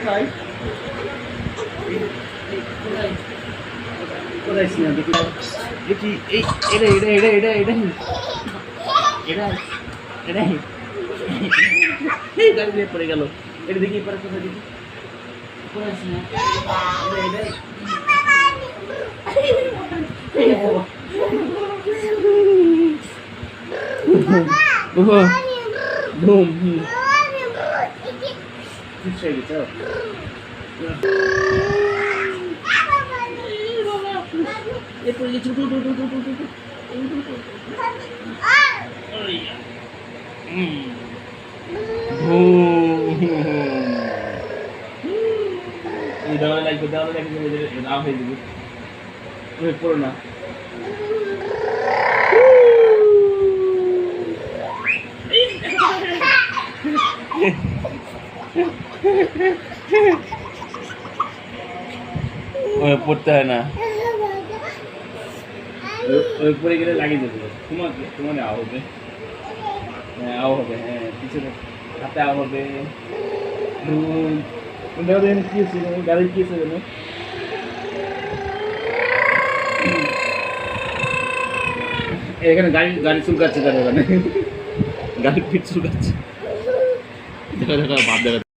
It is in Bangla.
কোথায় কোথায় সিনা দেখি দেখি এই এটা এটা এটা এটা এটা এটা এটা এই গাড়ি দিয়ে পড়ে গেল এটা দেখি পরে কোথায় দেখি কোথায় সিনা এটা এটা Boom. Good shake it up. Down like down like পড়তে হয় না ওই পরে গেলে লাগিয়ে দেবে তোমার আও হবে হ্যাঁ আও হবে হ্যাঁ পিছনে হাতে আও হবে কি ছিল গাড়ি কি ছিল এখানে গাড়ি চুলকাচ্ছে তার ওখানে গাড়ির পিঠ চুলকাচ্ছে দেখা দেখা ভাব দেখা